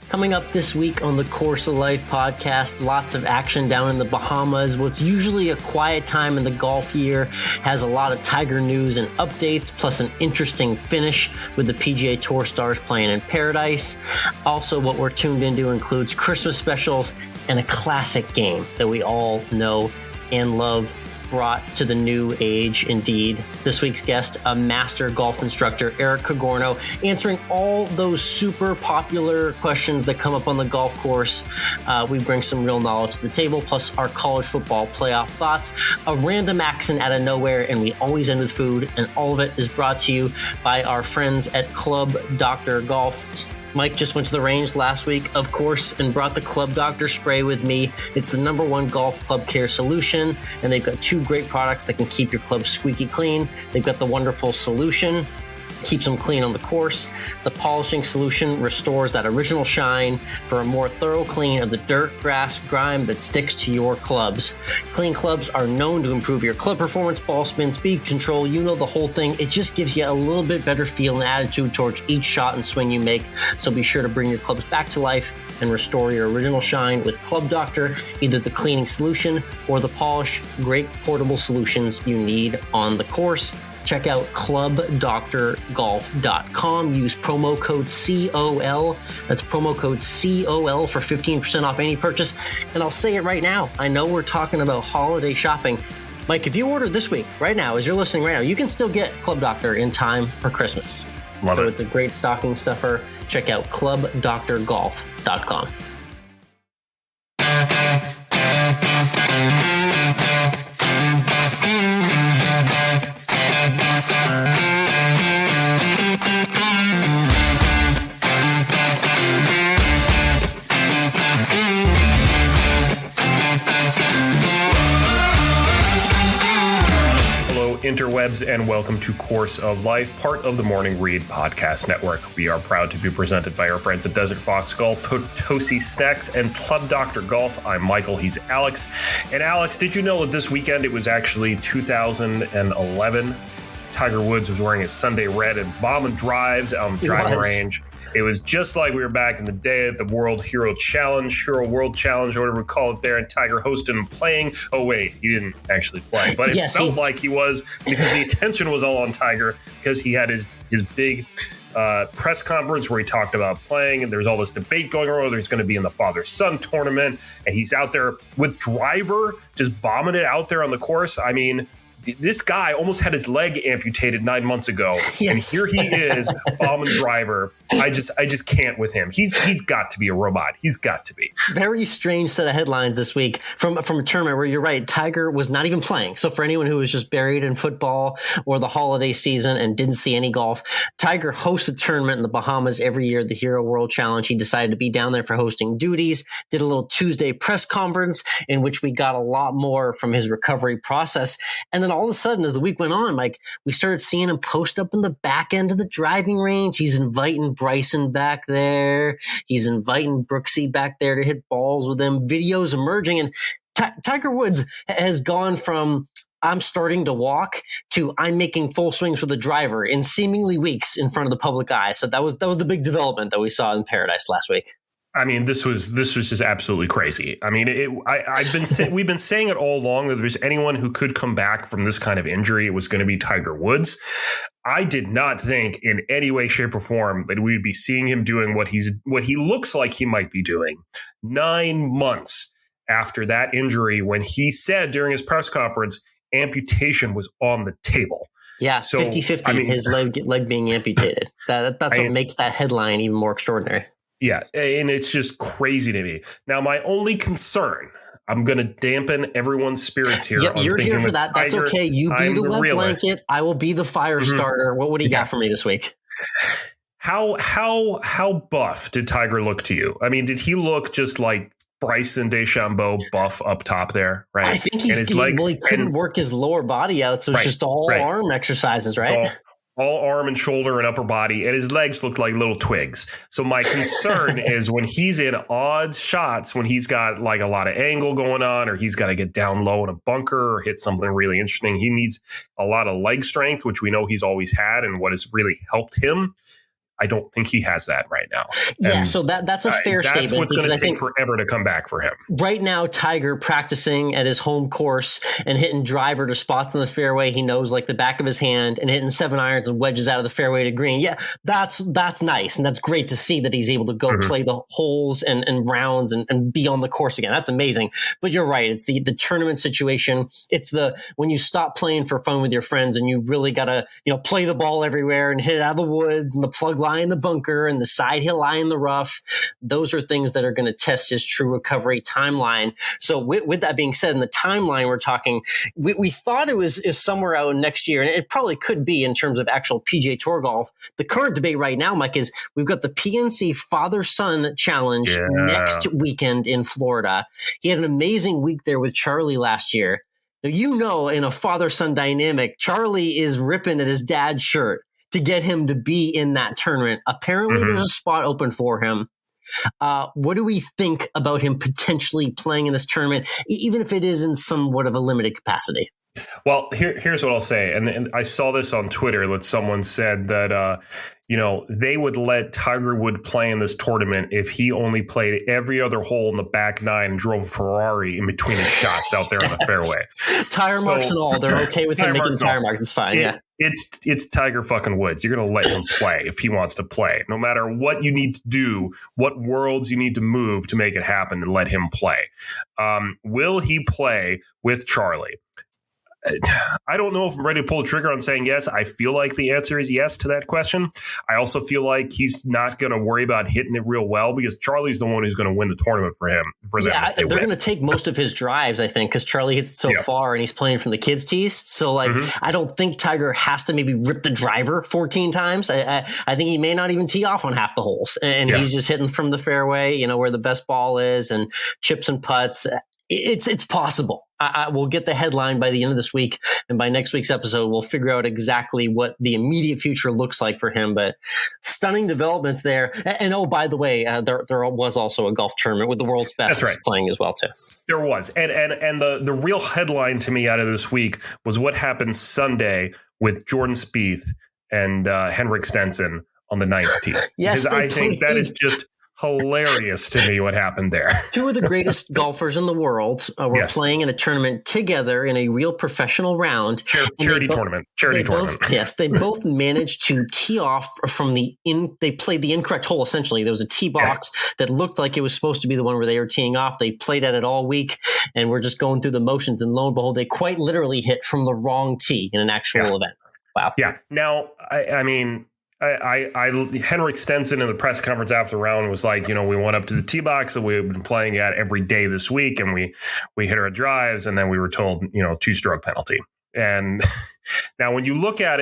Coming up this week on the Course of Life podcast, lots of action down in the Bahamas. What's usually a quiet time in the golf year has a lot of Tiger news and updates, plus an interesting finish with the PGA Tour stars playing in paradise. Also, what we're tuned into includes Christmas specials and a classic game that we all know and love, brought to the new age indeed. This week's guest, a master golf instructor, Eric Cogorno, answering all those super popular questions that come up on the golf course. We bring some real knowledge to the table, plus our college football playoff thoughts, a random accent out of nowhere, and we always end with food. And all of it is brought to you by our friends at Club Dr. Golf. Mike just went to the range last week, of course, and brought the Club Doctor spray with me. It's the #1 golf club care solution, and they've got 2 great products that can keep your clubs squeaky clean. They've got the wonderful solution, keeps them clean on the course. The polishing solution restores that original shine for a more thorough clean of the dirt, grass, grime that sticks to your clubs. Clean clubs are known to improve your club performance, ball spin, speed control, you know the whole thing. It just gives you a little bit better feel and attitude towards each shot and swing you make. So be sure to bring your clubs back to life and restore your original shine with Club Doctor, either the cleaning solution or the polish. Great portable solutions you need on the course. Check out clubdoctorgolf.com. Use promo code COL. That's promo code COL for 15% off any purchase. And I'll say it right now. I know we're talking about holiday shopping. Mike, if you order this week, right now, as you're listening right now, you can still get Club Doctor in time for Christmas. Love it. It's a great stocking stuffer. Check out clubdoctorgolf.com. Interwebs, and welcome to Course of Life, part of the Morning Read Podcast Network. We are proud to be presented by our friends at Desert Fox Golf, Tosi Snacks, and Club Dr. Golf. I'm Michael, he's Alex. And Alex, did you know that this weekend it was actually 2011? Tiger Woods was wearing his Sunday red and bombing drives on the driving range. It was just like we were back in the day at the World World Challenge, or whatever we call it there, and Tiger hosted and playing. Oh, wait, he didn't actually play, but it felt like he was, because the attention was all on Tiger, because he had his big press conference where he talked about playing, and there's all this debate going on whether he's going to be in the father-son tournament, and he's out there with driver, just bombing it out there on the course. I mean, this guy almost had his leg amputated 9 months ago, and here he is, bombing driver. I just can't with him. He's got to be a robot. He's got to be. Very strange set of headlines this week from a tournament where you're right, Tiger was not even playing. So for anyone who was just buried in football or the holiday season and didn't see any golf, Tiger hosts a tournament in the Bahamas every year, the Hero World Challenge. He decided to be down there for hosting duties, did a little Tuesday press conference in which we got a lot more from his recovery process. And then all of a sudden, as the week went on, Mike, we started seeing him post up in the back end of the driving range. He's inviting Bryson back there. He's inviting Brooksy back there to hit balls with him. Videos emerging. And Tiger Woods has gone from I'm starting to walk to I'm making full swings with a driver in seemingly weeks in front of the public eye. So that was the big development that we saw in Paradise last week. I mean, this was just absolutely crazy. I mean, we've been saying it all along that if there's anyone who could come back from this kind of injury, it was going to be Tiger Woods. I did not think in any way, shape, or form that we would be seeing him doing what he looks like he might be doing 9 months after that injury, when he said during his press conference, amputation was on the table. Yeah, so 50-50, I mean, his leg being amputated. That's what makes that headline even more extraordinary. Yeah, and it's just crazy to me. Now, my only concern, I'm going to dampen everyone's spirits here. Yep, you're here for that. That's okay. You be the wet blanket. I will be the fire starter. What do you got for me this week? How buff did Tiger look to you? I mean, did he look just like Bryson DeChambeau buff up top there, right? I think he couldn't work his lower body out, so it's just all arm exercises, right? All arm and shoulder and upper body, and his legs looked like little twigs. So my concern is when he's in odd shots, when he's got like a lot of angle going on, or he's got to get down low in a bunker or hit something really interesting, he needs a lot of leg strength, which we know he's always had and what has really helped him. I don't think he has that right now. Yeah, so that's a fair statement. That's what's going to take forever to come back for him. Right now, Tiger practicing at his home course and hitting driver to spots in the fairway he knows like the back of his hand, and hitting 7 irons and wedges out of the fairway to green. Yeah, that's nice, and that's great to see that he's able to go play the holes and rounds and be on the course again. That's amazing. But you're right. It's the tournament situation. It's when you stop playing for fun with your friends and you really got to, play the ball everywhere and hit it out of the woods and the plug lie in the bunker and the side hill lie in the rough. Those are things that are going to test his true recovery timeline. So with that being said, in the timeline we're talking, we thought is somewhere out next year, and it probably could be in terms of actual PGA Tour golf. The current debate right now, Mike, is we've got the PNC Father-Son Challenge next weekend in Florida. He had an amazing week there with Charlie last year. Now, in a father-son dynamic, Charlie is ripping at his dad's shirt to get him to be in that tournament. Apparently, there's a spot open for him. What do we think about him potentially playing in this tournament, even if it is in somewhat of a limited capacity? Well, here's what I'll say. And I saw this on Twitter that someone said that, they would let Tiger Woods play in this tournament if he only played every other hole in the back nine and drove a Ferrari in between his shots out there on the fairway. Tire marks and all. They're okay with him making tire marks. It's fine. It's Tiger fucking Woods. You're going to let him play if he wants to play. No matter what you need to do, what worlds you need to move to make it happen, and let him play. Will he play with Charlie? I don't know if I'm ready to pull the trigger on saying yes. I feel like the answer is yes to that question. I also feel like he's not going to worry about hitting it real well because Charlie's the one who's going to win the tournament for him. Yeah, they're going to take most of his drives, I think, because Charlie hits it so far and he's playing from the kids' tees. So, I don't think Tiger has to maybe rip the driver 14 times. I think he may not even tee off on half the holes. And he's just hitting from the fairway, where the best ball is, and chips and putts. It's possible. We'll get the headline by the end of this week, and by next week's episode, we'll figure out exactly what the immediate future looks like for him. But stunning developments there. And by the way, there was also a golf tournament with the world's best playing as well too. There was, and the real headline to me out of this week was what happened Sunday with Jordan Spieth and Henrik Stenson on the 9th tee. Yes, because I think that is just hilarious to me what happened there. Two of the greatest golfers in the world were playing in a tournament together in a real professional round. Charity tournament. They both managed to tee off from they played the incorrect hole, essentially. There was a tee box that looked like it was supposed to be the one where they were teeing off. They played at it all week, and we're just going through the motions, and lo and behold, they quite literally hit from the wrong tee in an actual event. Wow. Yeah. Now, I mean, Henrik Stenson in the press conference after the round was like, we went up to the tee box that we've been playing at every day this week, and we hit our drives, and then we were told, 2-stroke penalty. And now when you look at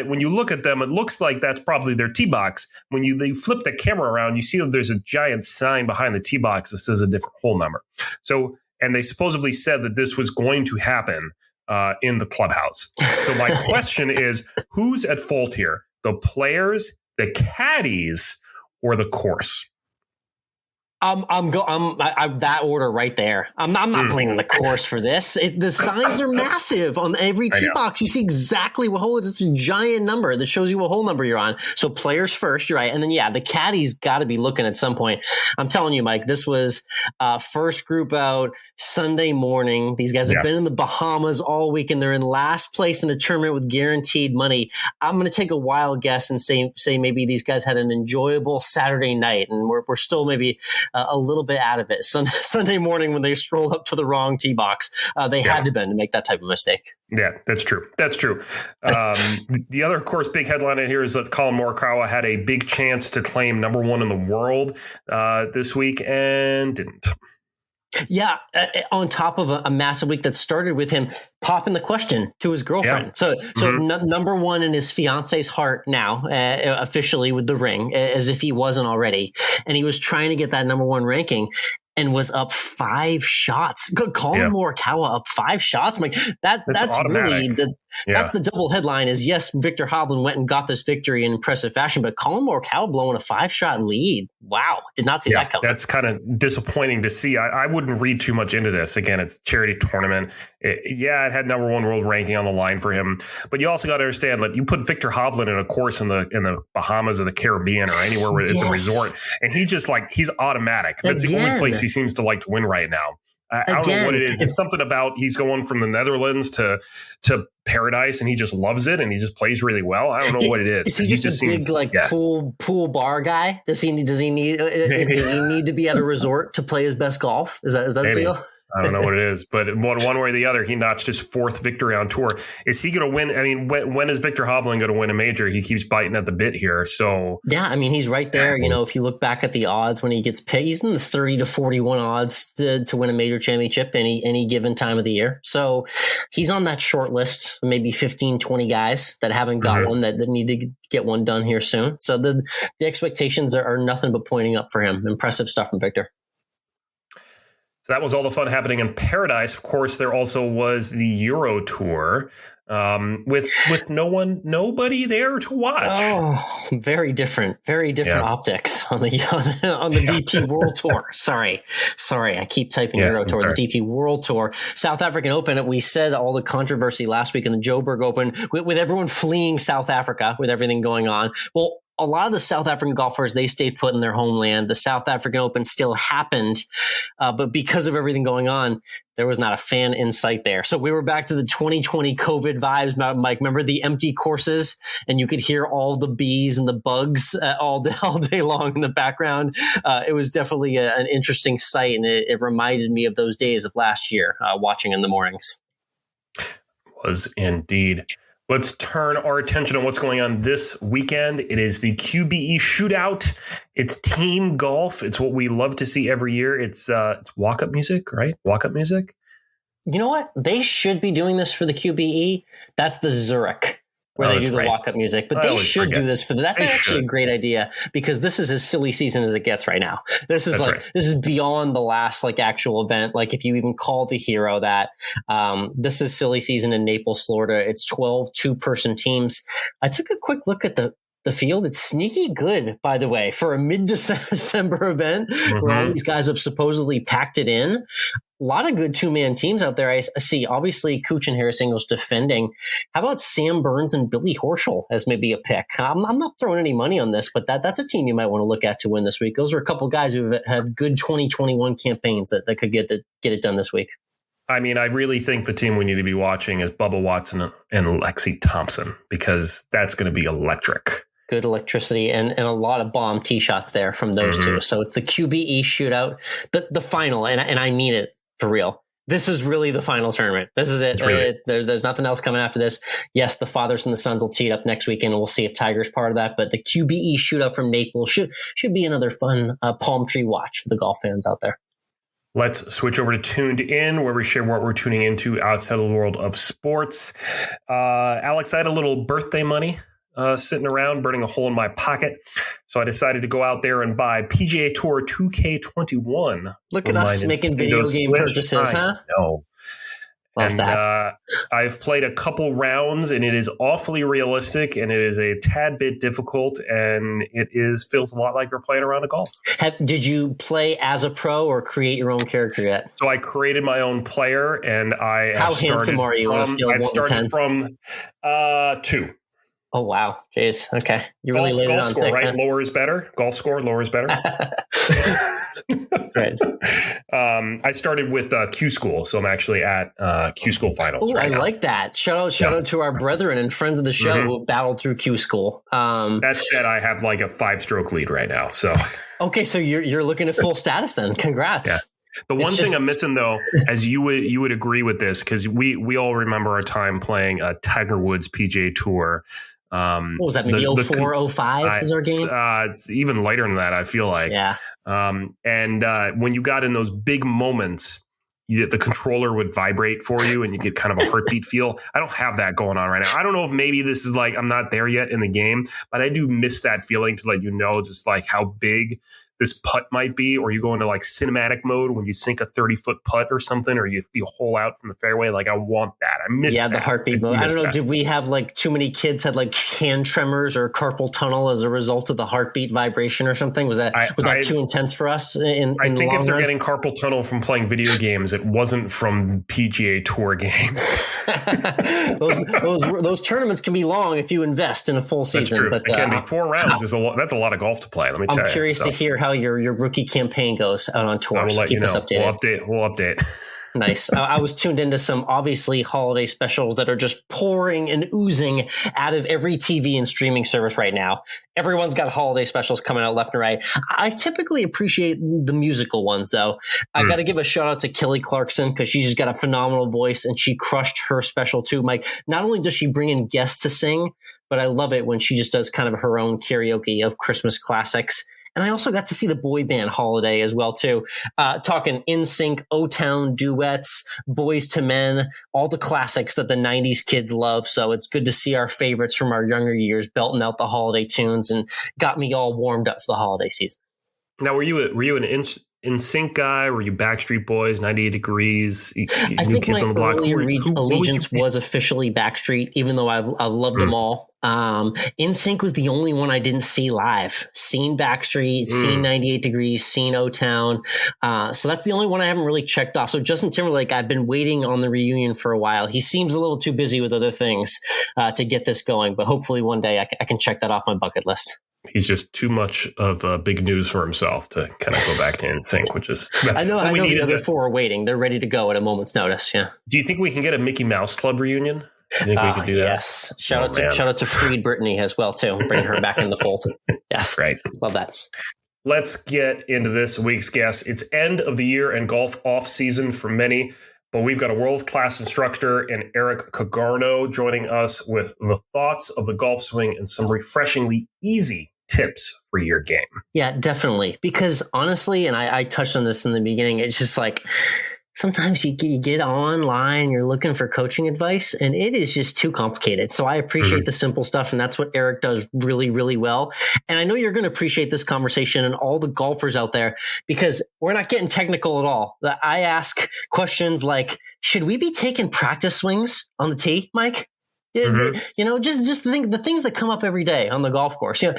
them, it looks like that's probably their tee box. When they flip the camera around, you see that there's a giant sign behind the tee box that says a different hole number. So, and they supposedly said that this was going to happen in the clubhouse. So my question is, who's at fault here? The players, the caddies, or the course? I'm that order right there. I'm not blaming the course for this. The signs are massive on every tee box. You see exactly what hole it is. It's a giant number that shows you what hole number you're on. So players first, you're right. And then, the caddies got to be looking at some point. I'm telling you, Mike, this was first group out Sunday morning. These guys have been in the Bahamas all week, and they're in last place in a tournament with guaranteed money. I'm going to take a wild guess and say maybe these guys had an enjoyable Saturday night, and we're still maybe a little bit out of it. Sunday morning when they stroll up to the wrong tee box, they had to make that type of mistake. Yeah, that's true. The other, of course, big headline in here is that Collin Morikawa had a big chance to claim number one in the world this week and didn't. Yeah, on top of a massive week that started with him popping the question to his girlfriend. So number one in his fiance's heart now, officially with the ring, as if he wasn't already. And he was trying to get that number one ranking and was up 5 shots. Collin Morikawa up 5 shots. I'm like, that's really That's the double headline is, yes, Victor Hovland went and got this victory in impressive fashion, but Colin Morikawa blowing a 5-shot lead. Wow. Did not see that coming. That's kind of disappointing to see. I wouldn't read too much into this. Again, it's a charity tournament. It had number one world ranking on the line for him. But you also got to understand that you put Victor Hovland in a course in the Bahamas or the Caribbean or anywhere where it's a resort, and he's automatic. That's the only place he seems to like to win right now. I don't know what it is. It's something about he's going from the Netherlands to Paradise, and he just loves it, and he just plays really well. I don't know what it is. Is he just a big pool bar guy? Does he need to be at a resort to play his best golf? Is that the deal? I don't know what it is, but one way or the other, he notched his 4th victory on tour. Is he going to win? I mean, when is Victor Hovland going to win a major? He keeps biting at the bit here. So yeah, I mean, he's right there. You know, if you look back at the odds when he gets paid, he's in the 30 to 41 odds to win a major championship any given time of the year. So he's on that short list, maybe 15, 20 guys that haven't got one that need to get one done here soon. So the expectations are nothing but pointing up for him. Impressive stuff from Victor. So that was all the fun happening in Paradise. Of course, there also was the Euro Tour with nobody there to watch. Oh, very different optics on the DP World Tour. Sorry, I keep typing Euro Tour, the DP World Tour, South African Open. We said all the controversy last week in the Joburg Open with everyone fleeing South Africa with everything going on. Well, a lot of the South African golfers, they stayed put in their homeland. The South African Open still happened, but because of everything going on, there was not a fan in sight there. So we were back to the 2020 COVID vibes, Mike. Remember the empty courses, and you could hear all the bees and the bugs all day long in the background. It was definitely an interesting sight, and it reminded me of those days of last year, watching in the mornings. Was indeed. Let's turn our attention on what's going on this weekend. It is the QBE Shootout. It's team golf. It's what we love to see every year. It's walk-up music, right? Walk-up music. You know what? They should be doing this for the QBE. That's the Zurich, where they do the walk-up music. But they should do this for that's actually a great idea, because this is as silly season as it gets right now. This is this is beyond the last actual event. Like, if you even call the Hero that, this is silly season in Naples, Florida. It's 12 2-person teams. I took a quick look at the field. It's sneaky good, by the way, for a mid-December event where all these guys have supposedly packed it in. A lot of good 2-man teams out there. I see, obviously, Cooch and Harris Ingles defending. How about Sam Burns and Billy Horschel as maybe a pick? I'm not throwing any money on this, but that's a team you might want to look at to win this week. Those are a couple guys who have good 2021 campaigns that could get it done this week. I mean, I really think the team we need to be watching is Bubba Watson and Lexi Thompson, because that's going to be electric. Good electricity and a lot of bomb tee shots there from those two. So it's the QBE Shootout, the final, and I mean it for real. This is really the final tournament. This is it. There's nothing else coming after this. Yes, the fathers and the sons will tee it up next weekend, and we'll see if Tiger's part of that. But the QBE Shootout from Naples should be another fun palm tree watch for the golf fans out there. Let's switch over to Tuned In, where we share what we're tuning into outside of the world of sports. Alex, I had a little birthday money sitting around, burning a hole in my pocket. So I decided to go out there and buy PGA Tour 2K21. Look at us making video game purchases, huh? No. And I've played a couple rounds, and it is awfully realistic, and it is a tad bit difficult, and feels a lot like you're playing around a golf. Did you play as a pro or create your own character yet? So I created my own player, and How handsome are you on a scale of 1 to 10? I've started from 2. Oh, wow. Jeez. Okay. You really laid it on score, thick, right? Huh? Lower is better. Golf score, lower is better. That's right. I started with Q School, so I'm actually at Q School Finals. I like that. Shout out to our brethren and friends of the show who battled through Q School. That said, I have like a 5-stroke lead right now. So okay, so you're looking at full status then. Congrats. Yeah. The one thing I'm missing, though, as you would agree with this, because we all remember our time playing Tiger Woods PGA Tour. What was that? Maybe 04, 05 was our game? It's even later than that, I feel like. Yeah. And when you got in those big moments, the controller would vibrate for you and you get kind of a heartbeat feel. I don't have that going on right now. I don't know if maybe this is like I'm not there yet in the game, but I do miss that feeling to let you know just like how big this putt might be, or you go into like cinematic mode when you sink a 30-foot putt or something, or you hole out from the fairway. Like, I want that. I miss that. The heartbeat mode. I don't know. That. Did we have like too many kids had like hand tremors or carpal tunnel as a result of the heartbeat vibration or something? Was that too intense for us? I think if they're getting carpal tunnel from playing video games, it wasn't from PGA Tour games. those tournaments can be long if you invest in a full season. That's true. But it can be 4 rounds. That's a lot of golf to play. Let me tell you. I'm curious to hear how your rookie campaign goes out on tour. I will so let keep you know. us updated. We'll update. Nice. I was tuned into some obviously holiday specials that are just pouring and oozing out of every TV and streaming service right now. Everyone's got holiday specials coming out left and right. I typically appreciate the musical ones, though. I got to give a shout out to Kelly Clarkson because she's just got a phenomenal voice and she crushed her special too. Mike, not only does she bring in guests to sing, but I love it when she just does kind of her own karaoke of Christmas classics. And I also got to see the boy band holiday as well, too. Talking NSYNC, O-Town duets, Boys to Men, all the classics that the 90s kids love. So it's good to see our favorites from our younger years belting out the holiday tunes and got me all warmed up for the holiday season. Now, were you an NSYNC guy? Were you Backstreet Boys, 98 Degrees, I New think Kids on the Block? allegiance was officially Backstreet, even though I loved them all. NSYNC was the only one I didn't see live. Seen Backstreet, seen 98 Degrees, seen O-Town. So that's the only one I haven't really checked off. So Justin Timberlake, I've been waiting on the reunion for a while. He seems a little too busy with other things to get this going, but hopefully one day I can check that off my bucket list. He's just too much of big news for himself to kind of go back to NSYNC, which is I know the other four are waiting. They're ready to go at a moment's notice. Yeah. Do you think we can get a Mickey Mouse Club reunion? I think we could do that. Yes. Shout out to Freed Brittany as well too. Bringing her back in the fold. Yes. Right. Love that. Let's get into this week's guest. It's end of the year and golf off season for many, but we've got a world-class instructor in Eric Cogorno joining us with the thoughts of the golf swing and some refreshingly easy tips for your game. Yeah, definitely. Because honestly, and I touched on this in the beginning, it's just like sometimes you get online, you're looking for coaching advice, and it is just too complicated. So I appreciate the simple stuff, and that's what Eric does really, really well. And I know you're going to appreciate this conversation and all the golfers out there because we're not getting technical at all. I ask questions like, should we be taking practice swings on the tee, Mike? You know, just the things that come up every day on the golf course. You know,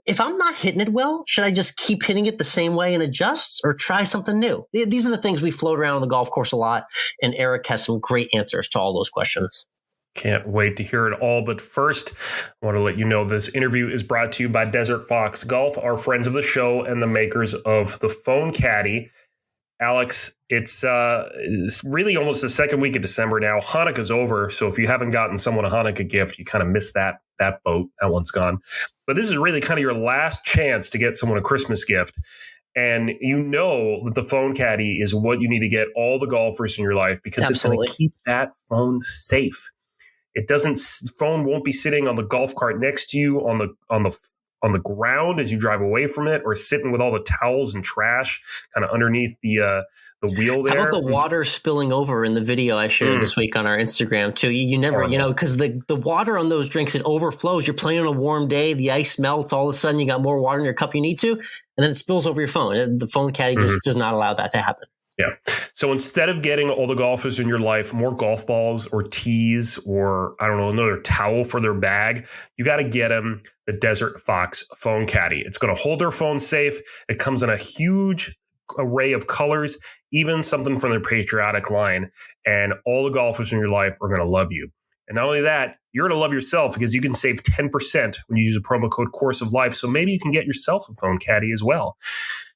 if I'm not hitting it well, should I just keep hitting it the same way and adjust or try something new? These are the things we float around on the golf course a lot. And Eric has some great answers to all those questions. Can't wait to hear it all. But first, I want to let you know this interview is brought to you by Desert Fox Golf, our friends of the show and the makers of the Phone Caddy. Alex, it's really almost the second week of December now. Hanukkah's over, so if you haven't gotten someone a Hanukkah gift, you kind of missed that boat. That one's gone. But this is really kind of your last chance to get someone a Christmas gift. And you know that the Phone Caddy is what you need to get all the golfers in your life because it's going to keep that phone safe. Phone won't be sitting on the golf cart next to you on the ground as you drive away from it, or sitting with all the towels and trash kind of underneath the wheel there. How about the water spilling over in the video I shared this week on our Instagram too? You never, because the water on those drinks, it overflows. You're playing on a warm day, the ice melts, all of a sudden you got more water in your cup you need to, and then it spills over your phone. The Phone Caddy just does not allow that to happen. Yeah. So instead of getting all the golfers in your life more golf balls or tees or, I don't know, another towel for their bag, you got to get them the Desert Fox Phone Caddy. It's going to hold their phone safe. It comes in a huge array of colors, even something from their patriotic line. And all the golfers in your life are going to love you. And not only that, you're going to love yourself because you can save 10% when you use a promo code Course of Life. So maybe you can get yourself a Phone Caddy as well.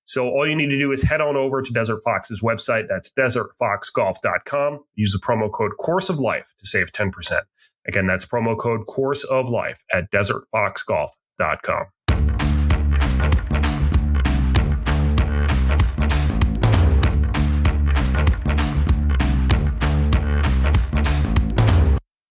So all you need to do is head on over to Desert Fox's website. That's desertfoxgolf.com. Use the promo code Course of Life to save 10%. Again, that's promo code Course of Life at desertfoxgolf.com.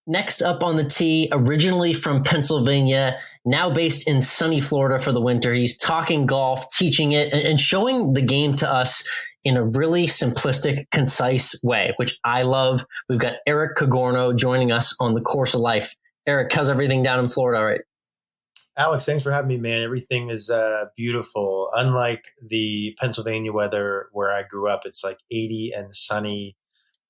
Next up on the tee, originally from Pennsylvania, now based in sunny Florida for the winter. He's talking golf, teaching it, and showing the game to us in a really simplistic, concise way, which I love. We've got Eric Cogorno joining us on the Course of Life. Eric, how's everything down in Florida, all right? Alex, thanks for having me, man. Everything is beautiful. Unlike the Pennsylvania weather where I grew up, it's like 80 and sunny,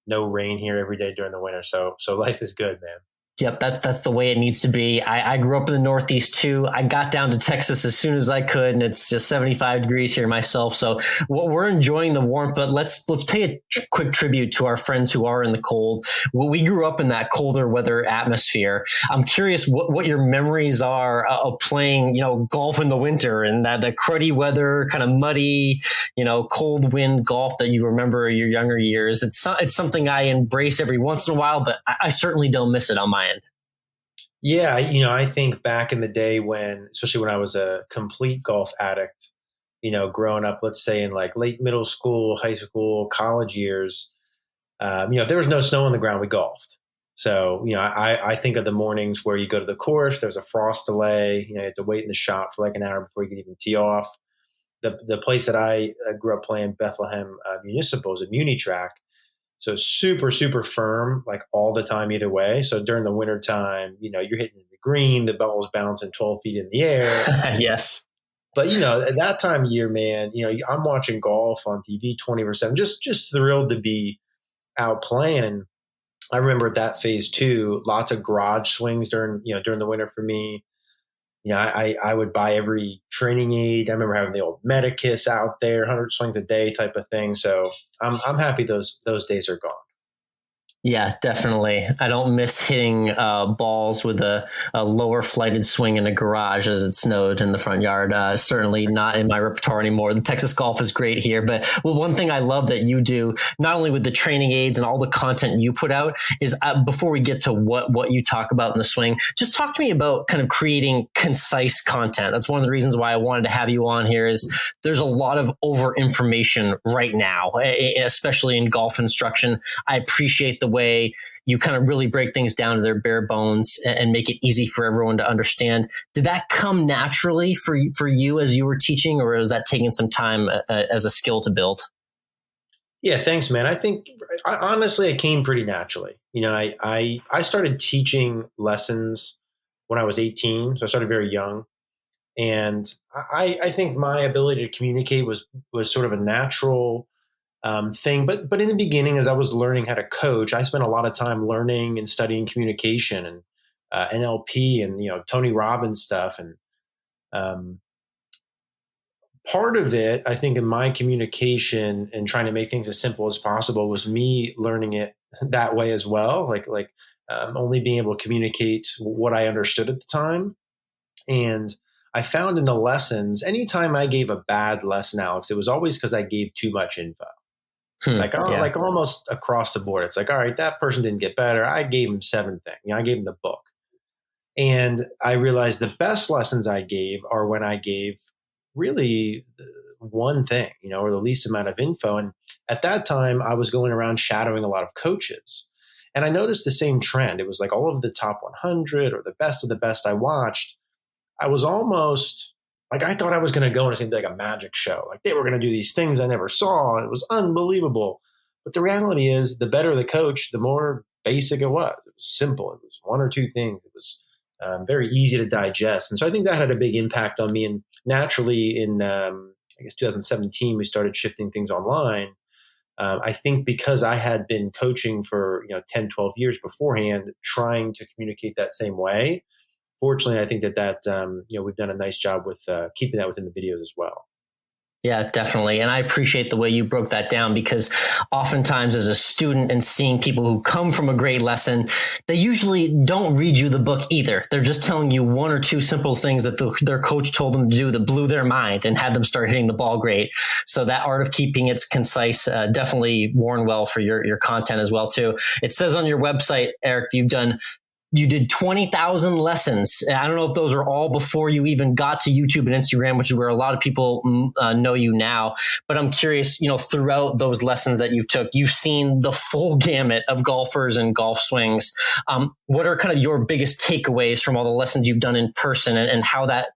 no rain here every day during the winter. So life is good, man. Yep, that's the way it needs to be. I grew up in the Northeast too. I got down to Texas as soon as I could, and it's just 75 degrees here myself. So we're enjoying the warmth, but let's pay a quick tribute to our friends who are in the cold. We grew up in that colder weather atmosphere. I'm curious what your memories are of playing, golf in the winter and that the cruddy weather, kind of muddy, cold wind golf that you remember your younger years. It's something I embrace every once in a while, but I certainly don't miss it on my end. Yeah, I think back in the day especially when I was a complete golf addict, growing up, let's say in like late middle school, high school, college years, if there was no snow on the ground, we golfed. So, I think of the mornings where you go to the course, there's a frost delay, you have to wait in the shop for like an hour before you can even tee off. The place that I grew up playing, Bethlehem Municipal, is a muni track. So super, super firm, like all the time, either way. So during the winter time, you're hitting the green, the ball's bouncing 12 feet in the air. Yes. But, at that time of year, man, I'm watching golf on TV 24/7, just thrilled to be out playing. I remember at that phase too, lots of garage swings during the winter for me. I would buy every training aid. I remember having the old Medicus out there, 100 swings a day type of thing. So I'm happy those days are gone. Yeah, definitely. I don't miss hitting balls with a lower flighted swing in a garage as it snowed in the front yard. Certainly not in my repertoire anymore. The Texas golf is great here. But one thing I love that you do, not only with the training aids and all the content you put out, is before we get to what you talk about in the swing, just talk to me about kind of creating concise content. That's one of the reasons why I wanted to have you on here. Is there's a lot of over information right now, especially in golf instruction. I appreciate the way you kind of really break things down to their bare bones and make it easy for everyone to understand. Did that come naturally for you as you were teaching, or was that taking some time as a skill to build? Yeah, thanks, man. I think honestly, it came pretty naturally. I started teaching lessons when I was 18, so I started very young. And I think my ability to communicate was sort of a natural thing. But in the beginning, as I was learning how to coach, I spent a lot of time learning and studying communication and NLP and Tony Robbins stuff. And part of it, I think, in my communication and trying to make things as simple as possible was me learning it that way as well. Like only being able to communicate what I understood at the time. And I found in the lessons, anytime I gave a bad lesson, Alex, it was always because I gave too much info. Like almost across the board. It's like, all right, that person didn't get better. I gave him 7 things. I gave him the book. And I realized the best lessons I gave are when I gave really one thing, or the least amount of info. And at that time, I was going around shadowing a lot of coaches. And I noticed the same trend. It was like all of the top 100 or the best of the best I watched. I was almost like, I thought I was going to go and it's going to be like a magic show. Like they were going to do these things I never saw. It was unbelievable. But the reality is, the better the coach, the more basic it was. It was simple. It was 1 or 2 things. It was very easy to digest. And so I think that had a big impact on me. And naturally in, I guess, 2017, we started shifting things online. I think because I had been coaching for 10, 12 years beforehand, trying to communicate that same way. Fortunately, I think that we've done a nice job with keeping that within the videos as well. Yeah, definitely. And I appreciate the way you broke that down, because oftentimes as a student and seeing people who come from a great lesson, they usually don't read you the book either. They're just telling you 1 or 2 simple things that their coach told them to do that blew their mind and had them start hitting the ball great. So that art of keeping it concise definitely worn well for your content as well, too. It says on your website, Eric, you did 20,000 lessons. I don't know if those are all before you even got to YouTube and Instagram, which is where a lot of people know you now. But I'm curious, throughout those lessons that you took, you've seen the full gamut of golfers and golf swings. What are kind of your biggest takeaways from all the lessons you've done in person and how that,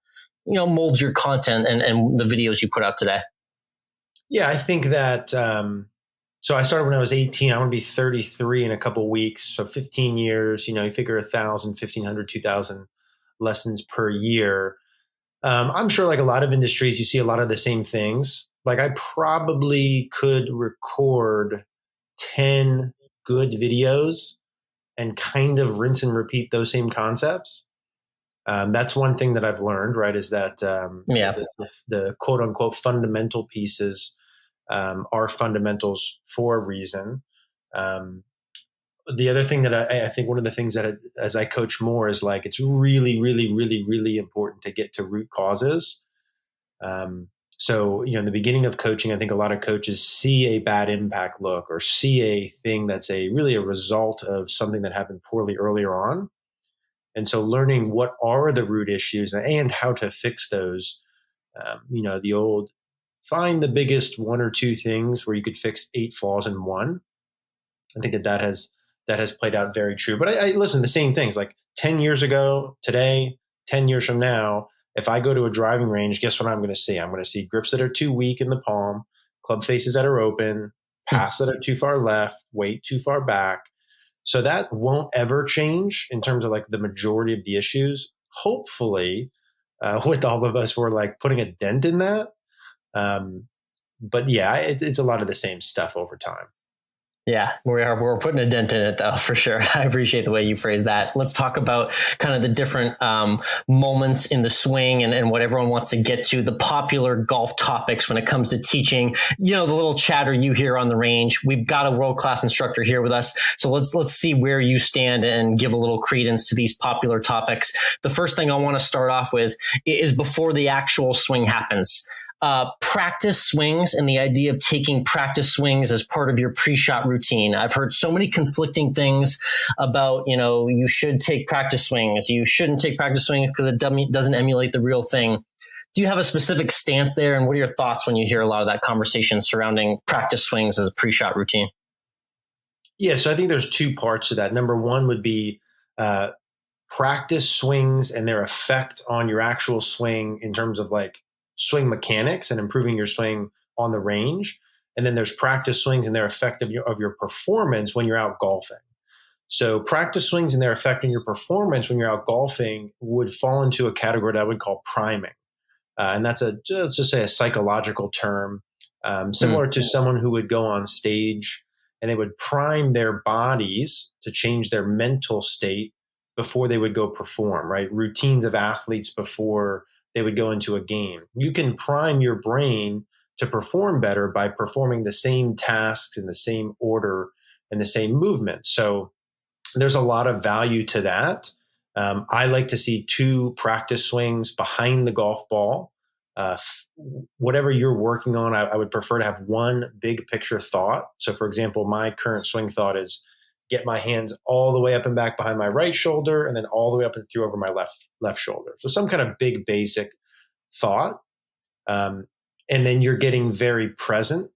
molds your content and the videos you put out today? Yeah, I think that so I started when I was 18. I'm going to be 33 in a couple of weeks. So 15 years, you figure 1,000, 1,500, 2,000 lessons per year. I'm sure like a lot of industries, you see a lot of the same things. Like I probably could record 10 good videos and kind of rinse and repeat those same concepts. That's one thing that I've learned, right? Is that the quote unquote fundamental pieces are fundamentals for a reason. The other thing that I think one of the things that as I coach more is like, it's really, really, really, really important to get to root causes. So, in the beginning of coaching, I think a lot of coaches see a bad impact look or see a thing that's really a result of something that happened poorly earlier on. And so learning what are the root issues and how to fix those, the old find the biggest one or two things where you could fix 8 flaws in one. I think that has played out very true. But I listen, the same things like 10 years ago, today, 10 years from now, if I go to a driving range, guess what I'm going to see? I'm going to see grips that are too weak in the palm, club faces that are open, paths that are too far left, weight too far back. So that won't ever change in terms of like the majority of the issues. Hopefully, with all of us, we're like putting a dent in that. But yeah, it's a lot of the same stuff over time. Yeah, we're putting a dent in it though, for sure. I appreciate the way you phrase that. Let's talk about kind of the different moments in the swing and what everyone wants to get to, the popular golf topics when it comes to teaching, the little chatter you hear on the range. We've got a world-class instructor here with us. So let's see where you stand and give a little credence to these popular topics. The first thing I want to start off with is before the actual swing happens. Practice swings and the idea of taking practice swings as part of your pre-shot routine. I've heard so many conflicting things about, you should take practice swings. You shouldn't take practice swings because it doesn't emulate the real thing. Do you have a specific stance there? And what are your thoughts when you hear a lot of that conversation surrounding practice swings as a pre-shot routine? Yeah. So I think there's 2 parts to that. Number one would be, practice swings and their effect on your actual swing in terms of like swing mechanics and improving your swing on the range. And then there's practice swings and their effect of your performance when you're out golfing. So practice swings and their effect on your performance when you're out golfing would fall into a category that I would call priming. And that's let's just say a psychological term, similar to someone who would go on stage and they would prime their bodies to change their mental state before they would go perform, right? Routines of athletes before they would go into a game. You can prime your brain to perform better by performing the same tasks in the same order and the same movement. So there's a lot of value to that. I like to see 2 practice swings behind the golf ball. Whatever you're working on, I would prefer to have one big picture thought. So for example, my current swing thought is get my hands all the way up and back behind my right shoulder and then all the way up and through over my left shoulder. So some kind of big basic thought. And then you're getting very present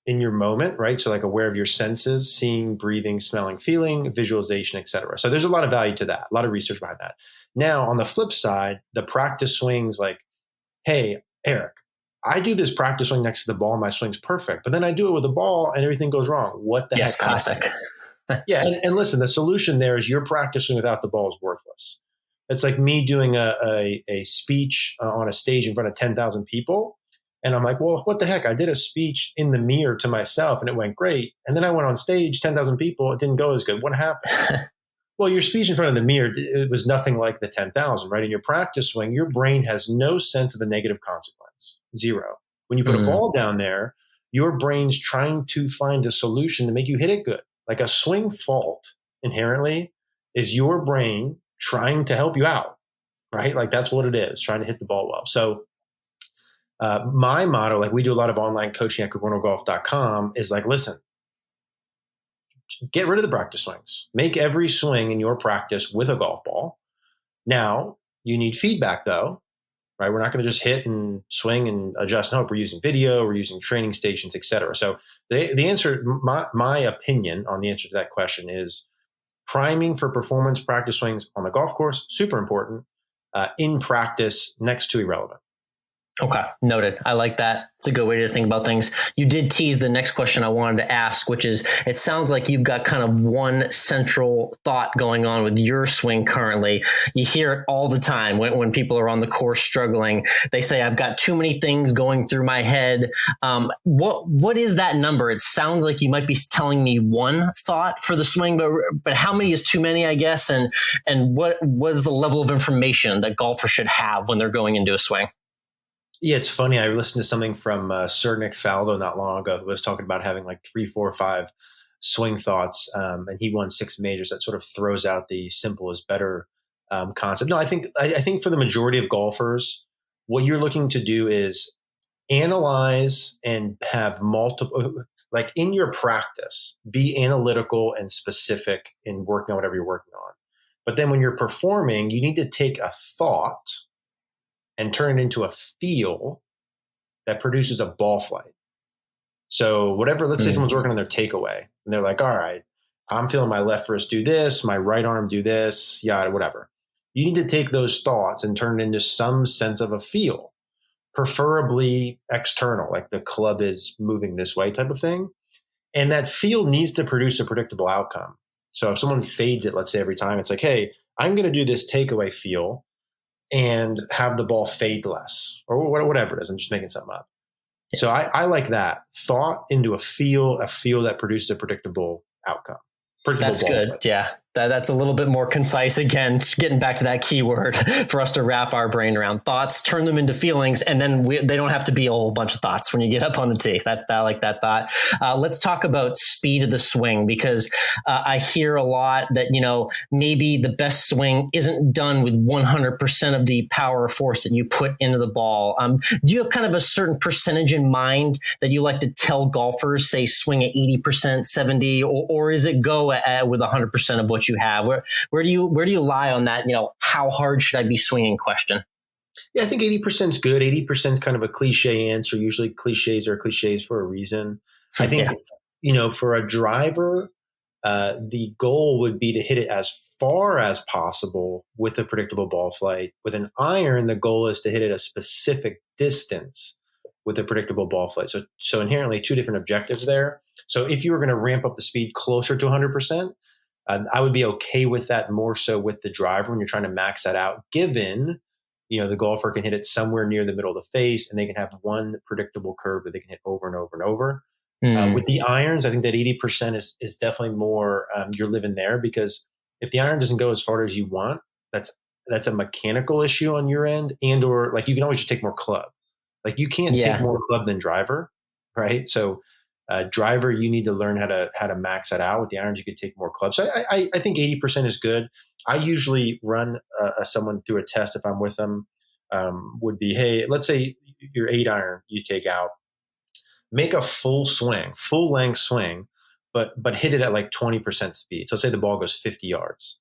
in your moment, right? So like aware of your senses, seeing, breathing, smelling, feeling, visualization, etc. So there's a lot of value to that, a lot of research behind that. Now, on the flip side, the practice swings like, hey, Eric, I do this practice swing next to the ball and my swing's perfect, but then I do it with the ball and everything goes wrong. What the heck? Yes, classic. Yeah. And listen, the solution there is your practicing without the ball is worthless. It's like me doing a speech on a stage in front of 10,000 people. And I'm like, well, what the heck? I did a speech in the mirror to myself and it went great. And then I went on stage, 10,000 people. It didn't go as good. What happened? Well, your speech in front of the mirror, it was nothing like the 10,000, right? In your practice swing, your brain has no sense of the negative consequence. 0. When you put a ball down there, your brain's trying to find a solution to make you hit it good. Like a swing fault inherently is your brain trying to help you out, right? Like that's what it is, trying to hit the ball well. So my motto, like we do a lot of online coaching at QuickWorldGolf.com, is like, listen, get rid of the practice swings. Make every swing in your practice with a golf ball. Now, you need feedback though, right? We're not going to just hit and swing and adjust. No, we're using video, we're using training stations, et cetera. So the answer, my opinion on the answer to that question is priming for performance practice swings on the golf course, super important. In practice, next to irrelevant. Okay, noted. I like that. It's a good way to think about things. You did tease the next question I wanted to ask, which is, it sounds like you've got kind of one central thought going on with your swing currently. You hear it all the time when people are on the course struggling. They say, I've got too many things going through my head. What is that number? It sounds like you might be telling me one thought for the swing, but how many is too many, I guess? And what is the level of information that golfers should have when they're going into a swing? Yeah, it's funny. I listened to something from Sir Nick Faldo not long ago who was talking about having like 3, 4, 5 swing thoughts, and he won 6 majors. That sort of throws out the simple is better concept. No, I think for the majority of golfers, what you're looking to do is analyze and have multiple, like in your practice, be analytical and specific in working on whatever you're working on. But then when you're performing, you need to take a thought and turn it into a feel that produces a ball flight. So whatever, let's say someone's working on their takeaway and they're like, all right, I'm feeling my left wrist do this, my right arm do this, yeah, whatever. You need to take those thoughts and turn it into some sense of a feel, preferably external, like the club is moving this way type of thing. And that feel needs to produce a predictable outcome. So if someone fades it, let's say every time, it's like, hey, I'm going to do this takeaway feel and have the ball fade less, or whatever it is. I'm just making something up. So I like that thought into a feel that produces a predictable outcome. That's good. Play. Yeah. That's a little bit more concise. Again, getting back to that keyword for us to wrap our brain around. Thoughts, turn them into feelings, and then they don't have to be a whole bunch of thoughts when you get up on the tee. I like that thought. Let's talk about speed of the swing, because I hear a lot that, maybe the best swing isn't done with 100% of the power or force that you put into the ball. Do you have kind of a certain percentage in mind that you like to tell golfers, say swing at 80%, 70, or is it go with 100% of what you have? Where do you lie on that? How hard should I be swinging question? Yeah, I think 80% is good. 80% is kind of a cliche answer. Usually cliches are cliches for a reason. I think, for a driver, the goal would be to hit it as far as possible with a predictable ball flight. With an iron, the goal is to hit it a specific distance with a predictable ball flight. So inherently two different objectives there. So if you were going to ramp up the speed closer to 100%, I would be okay with that more so with the driver when you're trying to max that out, given, the golfer can hit it somewhere near the middle of the face and they can have one predictable curve that they can hit over and over and over. With the irons, I think that 80% is definitely more, you're living there, because if the iron doesn't go as far as you want, that's a mechanical issue on your end, and or like you can always just take more club. Like you can't take more club than driver, right? So driver, you need to learn how to max that out. With the irons, you could take more clubs. So I think 80% is good. I usually run someone through a test if I'm with them. Would be, hey, let's say your 8 iron you take out, make a full length swing, but hit it at like 20% speed. So say the ball goes 50 yards,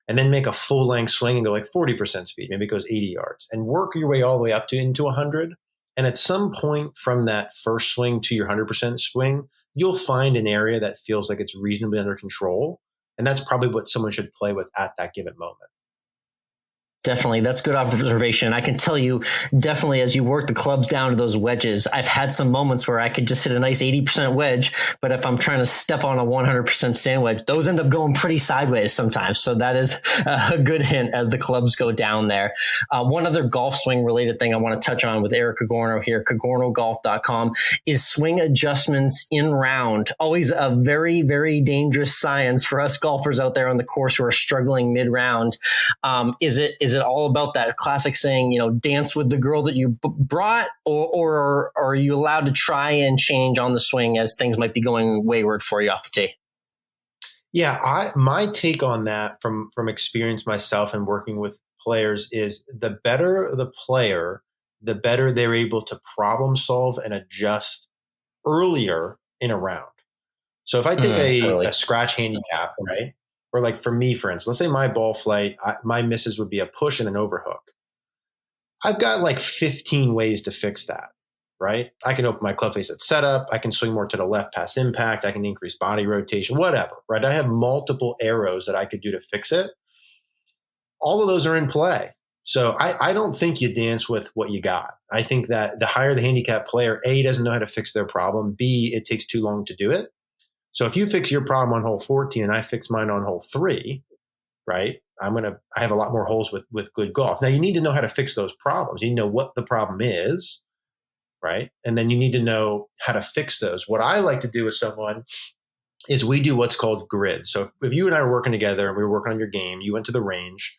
and then make a full length swing and go like 40% speed. Maybe it goes 80 yards, and work your way all the way up into 100. And at some point from that first swing to your 100% swing, you'll find an area that feels like it's reasonably under control. And that's probably what someone should play with at that given moment. Definitely. That's good observation. I can tell you, definitely, as you work the clubs down to those wedges, I've had some moments where I could just hit a nice 80% wedge, but if I'm trying to step on a 100% sand wedge, those end up going pretty sideways sometimes. So that is a good hint as the clubs go down there. One other golf swing related thing I want to touch on with Eric Cogorno here, CogornoGolf.com, is swing adjustments in round. Always a very, very dangerous science for us golfers out there on the course who are struggling mid-round. Is it all about that classic saying, dance with the girl that you brought, or are you allowed to try and change on the swing as things might be going wayward for you off the tee? Yeah, my take on that from experience myself and working with players is the better the player, the better they're able to problem solve and adjust earlier in a round. So if I take a scratch handicap, right? Or like for me, for instance, let's say my ball flight, my misses would be a push and an overhook. I've got like 15 ways to fix that, right? I can open my club face at setup. I can swing more to the left past impact. I can increase body rotation, whatever, right? I have multiple arrows that I could do to fix it. All of those are in play. So I don't think you dance with what you got. I think that the higher the handicap player, A, doesn't know how to fix their problem. B, it takes too long to do it. So if you fix your problem on hole 14 and I fix mine on hole 3, right, I have a lot more holes with good golf. Now you need to know how to fix those problems. You need to know what the problem is, right? And then you need to know how to fix those. What I like to do with someone is we do what's called grid. So if you and I were working together and we were working on your game, you went to the range,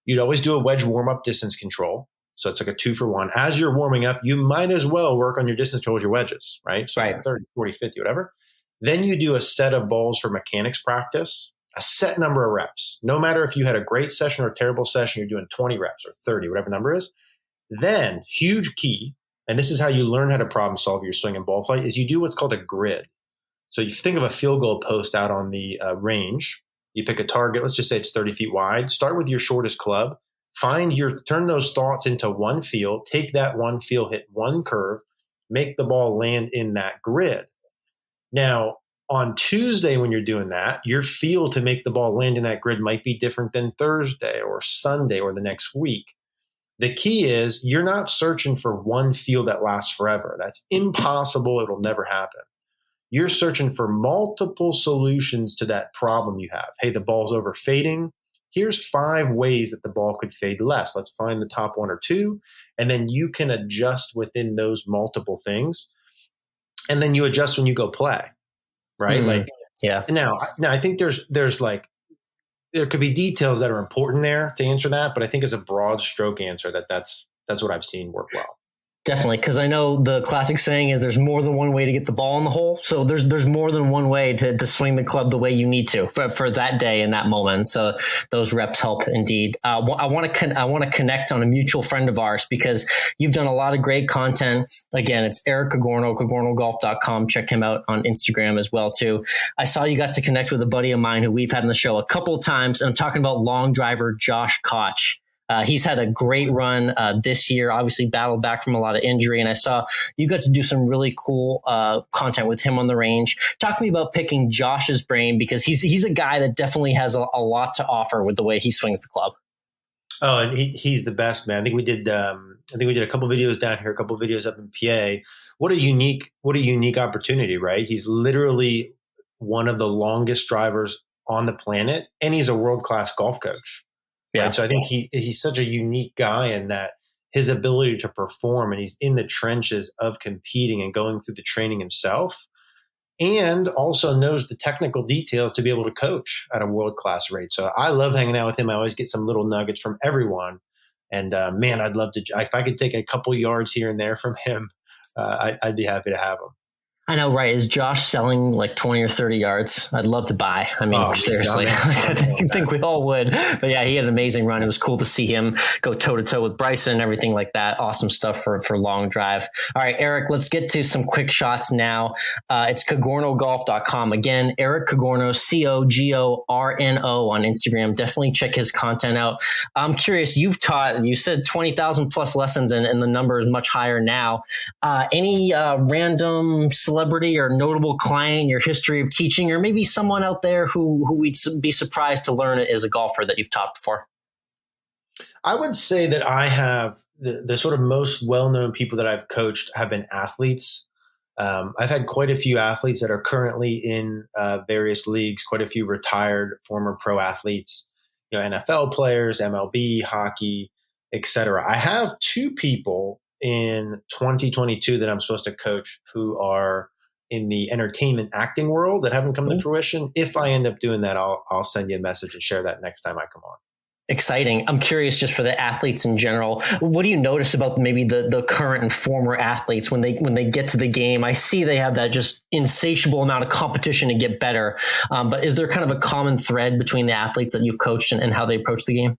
you'd always do a wedge warm-up distance control. So it's like a 2-for-1. As you're warming up, you might as well work on your distance control with your wedges, right? So 30, 40, 50, whatever. Then you do a set of balls for mechanics practice, a set number of reps. No matter if you had a great session or a terrible session, you're doing 20 reps or 30, whatever number is. Then, huge key, and this is how you learn how to problem solve your swing and ball flight, is you do what's called a grid. So you think of a field goal post out on the range. You pick a target. Let's just say it's 30 feet wide. Start with your shortest club. Turn those thoughts into one feel. Take that one feel, hit one curve, make the ball land in that grid. Now, on Tuesday when you're doing that, your feel to make the ball land in that grid might be different than Thursday or Sunday or the next week. The key is you're not searching for one feel that lasts forever. That's impossible. It'll never happen. You're searching for multiple solutions to that problem you have. Hey, the ball's over fading. Here's 5 ways that the ball could fade less. Let's find the top 1 or 2. And then you can adjust within those multiple things. And then you adjust when you go play, right? Yeah. Now I think there could be details that are important there to answer that, but I think as a broad stroke answer that's what I've seen work well. Definitely, because I know the classic saying is there's more than one way to get the ball in the hole. So there's more than one way to swing the club the way you need to for that day in that moment. So those reps help indeed. I want to connect on a mutual friend of ours because you've done a lot of great content. Again, it's Eric Cogorno, CogornoGolf.com. Check him out on Instagram as well too. I saw you got to connect with a buddy of mine who we've had on the show a couple of times, and I'm talking about long driver Josh Koch. He's had a great run this year, obviously battled back from a lot of injury. And I saw you got to do some really cool content with him on the range. Talk to me about picking Josh's brain because he's a guy that definitely has a lot to offer with the way he swings the club. Oh, and he's the best, man. I think we did a couple videos down here, a couple videos up in PA. What a unique opportunity, right? He's literally one of the longest drivers on the planet, and he's a world-class golf coach. Yeah. Right? So I think he's such a unique guy in that his ability to perform, and he's in the trenches of competing and going through the training himself, and also knows the technical details to be able to coach at a world-class rate. So I love hanging out with him. I always get some little nuggets from everyone. And man, I'd love to, if I could take a couple yards here and there from him, I'd be happy to have him. I know, right? Is Josh selling like 20 or 30 yards? I'd love to buy. I mean, seriously, I think we all would. But yeah, he had an amazing run. It was cool to see him go toe to toe with Bryson and everything like that. Awesome stuff for long drive. All right, Eric, let's get to some quick shots now. It's CogornoGolf.com. Again, Eric Cogorno, COGORNO on Instagram. Definitely check his content out. I'm curious, you said 20,000 plus lessons and the number is much higher now. Any random celebrity or notable client in your history of teaching, or maybe someone out there who we'd be surprised to learn as a golfer that you've taught before? I would say that I have the sort of most well-known people that I've coached have been athletes. I've had quite a few athletes that are currently in various leagues, quite a few retired former pro athletes, NFL players, MLB, hockey, etc. I have 2 people in 2022 that I'm supposed to coach who are in the entertainment acting world that haven't come to fruition. If I end up doing that, I'll send you a message and share that next time I come on. Exciting. I'm curious just for the athletes in general. What do you notice about maybe the current and former athletes when they get to the game? I see they have that just insatiable amount of competition to get better. But is there kind of a common thread between the athletes that you've coached and how they approach the game?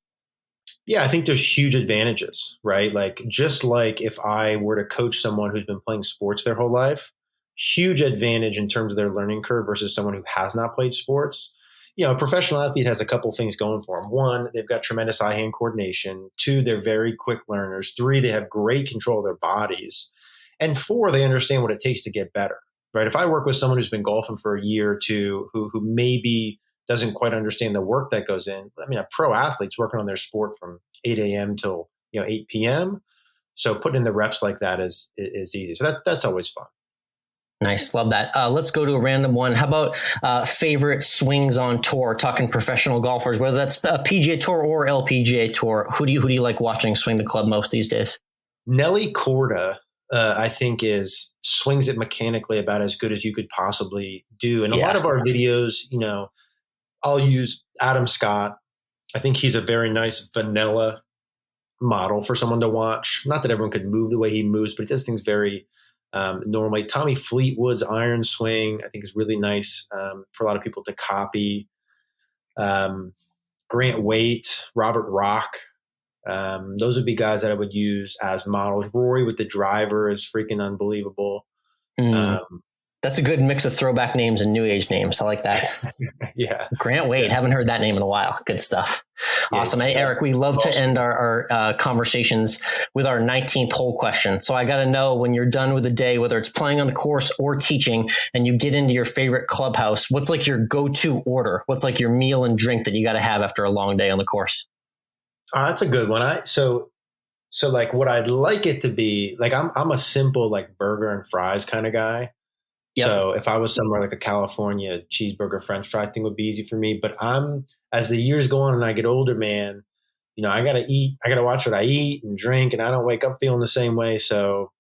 Yeah, I think there's huge advantages, right? Like just like if I were to coach someone who's been playing sports their whole life, huge advantage in terms of their learning curve versus someone who has not played sports. A professional athlete has a couple things going for them. 1, they've got tremendous eye-hand coordination. 2, they're very quick learners. 3, they have great control of their bodies. And 4, they understand what it takes to get better, right? If I work with someone who's been golfing for a year or 2, who maybe doesn't quite understand the work that goes in. I mean, a pro athlete's working on their sport from 8 a.m. till 8 p.m. So putting in the reps like that is easy. So that's always fun. Nice. Love that. Let's go to a random one. How about favorite swings on tour, talking professional golfers, whether that's a PGA Tour or LPGA Tour? Who do you like watching swing the club most these days? Nelly Korda, I think, swings it mechanically about as good as you could possibly do. And a lot of our videos, I'll use Adam Scott. I think he's a very nice vanilla model for someone to watch. Not that everyone could move the way he moves, but he does things very normally. Tommy Fleetwood's iron swing, I think, is really nice for a lot of people to copy. Grant Waite, Robert Rock. Those would be guys that I would use as models. Rory with the driver is freaking unbelievable. That's a good mix of throwback names and new age names. I like that. Yeah. Grant Waite. Haven't heard that name in a while. Good stuff. Awesome. Hey, Eric, we love to end our conversations with our 19th hole question. So I got to know, when you're done with the day, whether it's playing on the course or teaching, and you get into your favorite clubhouse, what's like your go-to order? What's like your meal and drink that you got to have after a long day on the course? That's a good one. So like what I'd like it to be, like I'm a simple like burger and fries kind of guy. Yep. So if I was somewhere like a California cheeseburger, French fry thing would be easy for me. But as the years go on and I get older, man, I got to eat. I got to watch what I eat and drink, and I don't wake up feeling the same way. So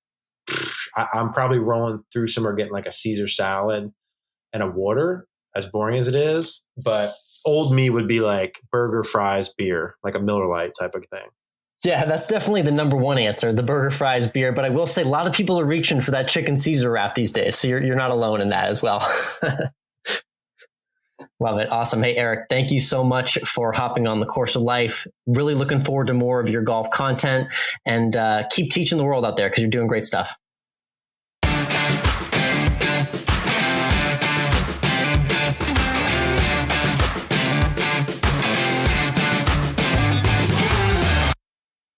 I'm probably rolling through somewhere getting like a Caesar salad and a water, as boring as it is. But old me would be like burger, fries, beer, like a Miller Lite type of thing. Yeah, that's definitely the number one answer, the burger, fries, beer. But I will say a lot of people are reaching for that chicken Caesar wrap these days. So you're not alone in that as well. Love it. Awesome. Hey, Eric, thank you so much for hopping on the Course of Life. Really looking forward to more of your golf content, and keep teaching the world out there because you're doing great stuff.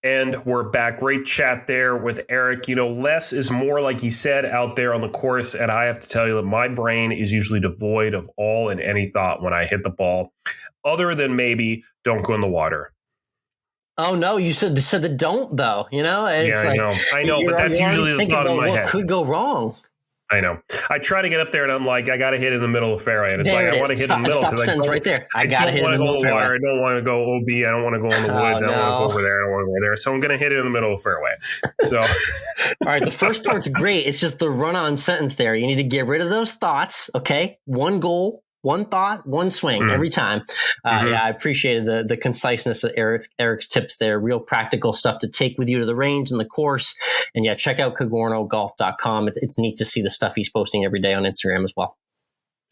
And we're back. Great chat there with Eric. Less is more, like he said, out there on the course. And I have to tell you that my brain is usually devoid of all and any thought when I hit the ball, other than maybe don't go in the water. Oh, no, you said that don't, though. It's I know, but that's usually the thought in my head. What could go wrong? I know. I try to get up there and I'm like, I got to hit in the middle of the fairway. And it's I want to hit in the middle. Stop sentence right there. I got to hit in the middle of the fairway. I don't want to go OB. I don't want to go in the woods. I don't want to go over there. I don't want to go there. So I'm going to hit it in the middle of the fairway. So, all right. The first part's great. It's just the run-on sentence there. You need to get rid of those thoughts. Okay. One goal, one thought, one swing every time. Yeah, I appreciated the conciseness of Eric's tips there. Real practical stuff to take with you to the range and the course. And yeah, check out CogornoGolf.com. It's neat to see the stuff he's posting every day on Instagram as well.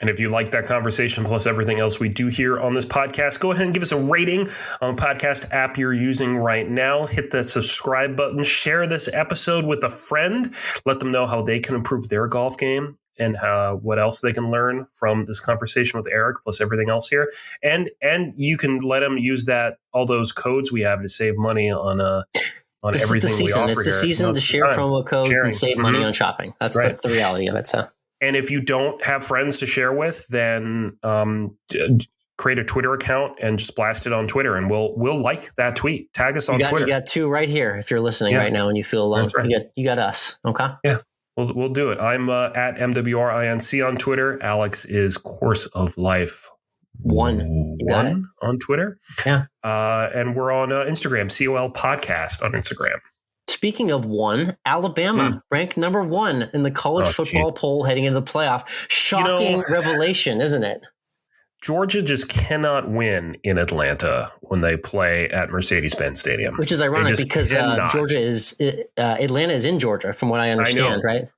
And if you like that conversation plus everything else we do here on this podcast, go ahead and give us a rating on the podcast app you're using right now. Hit the subscribe button. Share this episode with a friend. Let them know how they can improve their golf game and what else they can learn from this conversation with Eric plus everything else here. And you can let them use all those codes we have to save money on everything we offer here. It's the season to share promo codes and save money on shopping. That's the reality of it. So. And if you don't have friends to share with, then create a Twitter account and just blast it on Twitter, and we'll like that tweet. Tag us on Twitter. You got two right here if you're listening right now and you feel alone. Right. You got us. Okay. Yeah. We'll do it. I'm at MWRINC on Twitter. Alex is Course of Life one on Twitter. Yeah. And we're on Instagram, COL Podcast on Instagram. Speaking of one, Alabama ranked number 1 in the college football poll heading into the playoff. Shocking revelation, isn't it? Georgia just cannot win in Atlanta when they play at Mercedes-Benz Stadium. Which is ironic because Atlanta is in Georgia, from what I understand, right?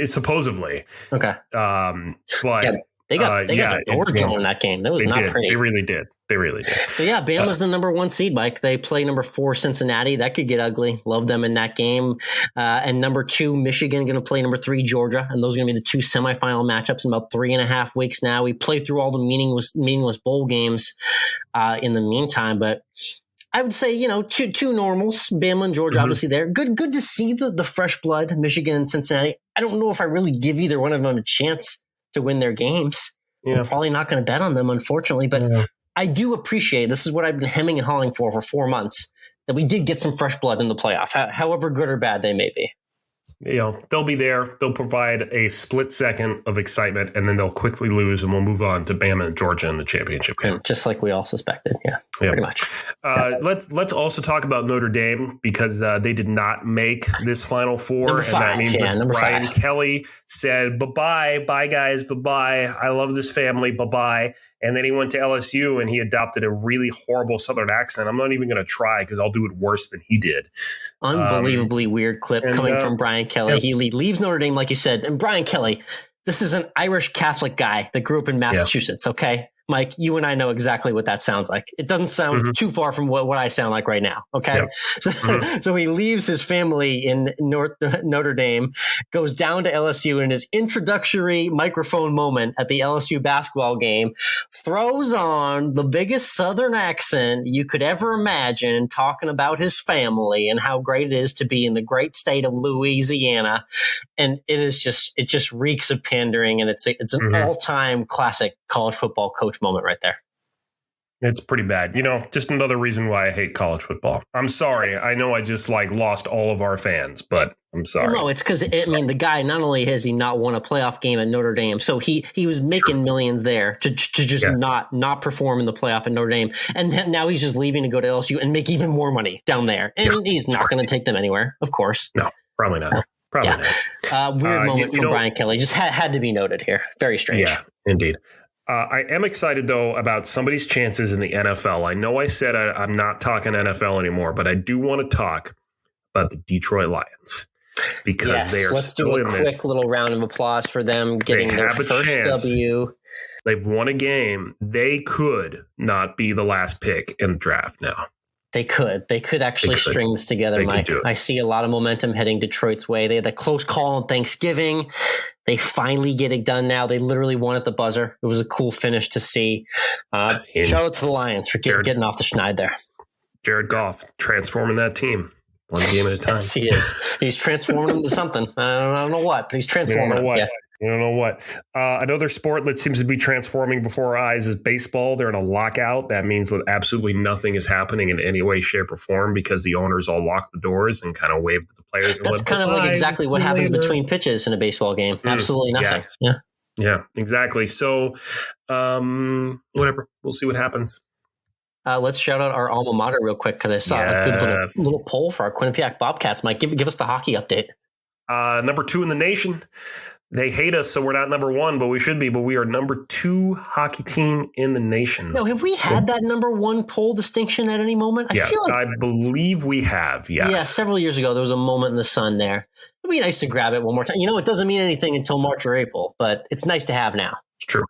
Supposedly. Okay. But yeah, they got the door blown in that game. That was not pretty. They really did. But yeah, Bama's the number 1 seed, Mike. They play number 4 Cincinnati. That could get ugly. Love them in that game. And number 2 Michigan going to play number 3 Georgia, and those are going to be the 2 semifinal matchups in about 3.5 weeks. Now we play through all the meaningless bowl games in the meantime, but I would say two normals, Bama and Georgia, obviously there. Good to see the fresh blood, Michigan and Cincinnati. I don't know if I really give either one of them a chance to win their games. we're probably not going to bet on them, unfortunately. But I do appreciate, this is what I've been hemming and hawing for 4 months, that we did get some fresh blood in the playoff, however good or bad they may be. They'll be there. They'll provide a split second of excitement, and then they'll quickly lose, and we'll move on to Bama and Georgia in the championship game. Just like we all suspected. Yeah, pretty much. Let's also talk about Notre Dame, because they did not make this Final Four. Number 5, and that means that Brian 5. Kelly said, bye guys, bye. I love this family, bye. And then he went to LSU and he adopted a really horrible Southern accent. I'm not even going to try because I'll do it worse than he did. Unbelievably weird clip coming from Brian Kelly. He leaves Notre Dame, like you said. And Brian Kelly, this is an Irish Catholic guy that grew up in Massachusetts, okay? Mike, you and I know exactly what that sounds like. It doesn't sound too far from what I sound like right now. Okay. Yep. So he leaves his family in Notre Dame, goes down to LSU in his introductory microphone moment at the LSU basketball game, throws on the biggest Southern accent you could ever imagine, talking about his family and how great it is to be in the great state of Louisiana. And it just reeks of pandering. And it's an all-time classic college football coach moment right there. It's pretty bad. Just another reason why I hate college football. I'm sorry. I know I just lost all of our fans, but I'm sorry. Well, no, it's because the guy, not only has he not won a playoff game at Notre Dame, so he was making millions there to just not perform in the playoff at Notre Dame, and then now he's just leaving to go to LSU and make even more money down there, and he's not going to take them anywhere, of course. No, probably not. Probably not. Weird moment from Brian Kelly. Just had to be noted here. Very strange. Yeah, indeed. I am excited, though, about somebody's chances in the NFL. I know I said I'm not talking NFL anymore, but I do want to talk about the Detroit Lions, because they are let's do a quick little round of applause for them getting their first W. They've won a game. They could not be the last pick in the draft now. They could actually string this together, Mike. I see a lot of momentum heading Detroit's way. They had a close call on Thanksgiving. They finally get it done now. They literally won at the buzzer. It was a cool finish to see. Shout out to the Lions for getting off the schneid there. Jared Goff transforming that team one game at a time. Yes, he is. He's transforming them to something. I don't know what, but he's transforming them. Yeah. You don't know what. Another sport that seems to be transforming before our eyes is baseball. They're in a lockout. That means that absolutely nothing is happening in any way, shape, or form, because the owners all lock the doors and kind of wave to the players. And that's kind of like exactly what happens between pitches in a baseball game. Absolutely nothing. Yes. Yeah, exactly. So whatever. We'll see what happens. Let's shout out our alma mater real quick, because I saw a good little poll for our Quinnipiac Bobcats. Mike, give us the hockey update. Number 2 in the nation. They hate us, so we're not number 1, but we should be. But we are number 2 hockey team in the nation. No, have we had that number 1 poll distinction at any moment? I feel like, I believe we have, yes. Yeah, several years ago, there was a moment in the sun there. It'd be nice to grab it one more time. It doesn't mean anything until March or April, but it's nice to have now. It's true.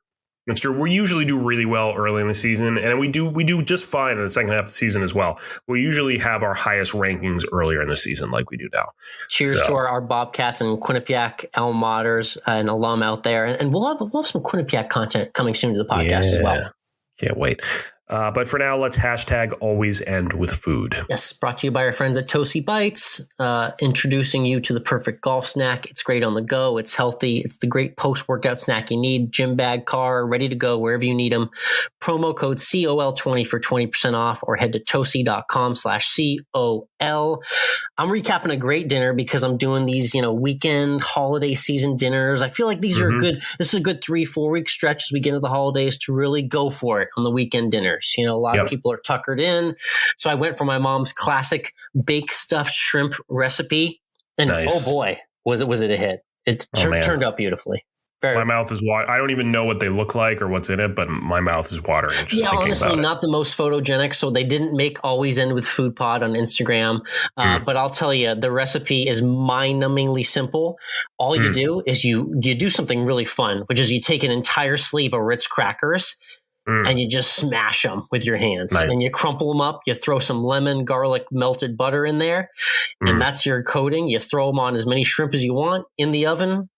It's true. We usually do really well early in the season, and we do just fine in the second half of the season as well. We usually have our highest rankings earlier in the season, like we do now. Cheers to our Bobcats and Quinnipiac alma maters and alum out there, and we'll have some Quinnipiac content coming soon to the podcast as well. Can't wait. But for now, let's hashtag always end with food. Yes, brought to you by our friends at Toasty Bites, introducing you to the perfect golf snack. It's great on the go. It's healthy. It's the great post-workout snack you need. Gym bag, car, ready to go wherever you need them. Promo code COL20 for 20% off, or head to toasty.com/COL. I'm recapping a great dinner because I'm doing these, weekend holiday season dinners. I feel like these are good. This is a good 3-4 week stretch as we get into the holidays to really go for it on the weekend dinners. A lot of people are tuckered in. So I went for my mom's classic baked stuffed shrimp recipe. And oh boy, was it a hit. It turned out beautifully. My mouth is watering. I don't even know what they look like or what's in it, but my mouth is watering. Honestly, not the most photogenic. So they didn't make Always End with Food Pod on Instagram. But I'll tell you, the recipe is mind-numbingly simple. All you do is you do something really fun, which is you take an entire sleeve of Ritz crackers and you just smash them with your hands. Nice. And you crumple them up. You throw some lemon, garlic, melted butter in there. And that's your coating. You throw them on as many shrimp as you want in the oven.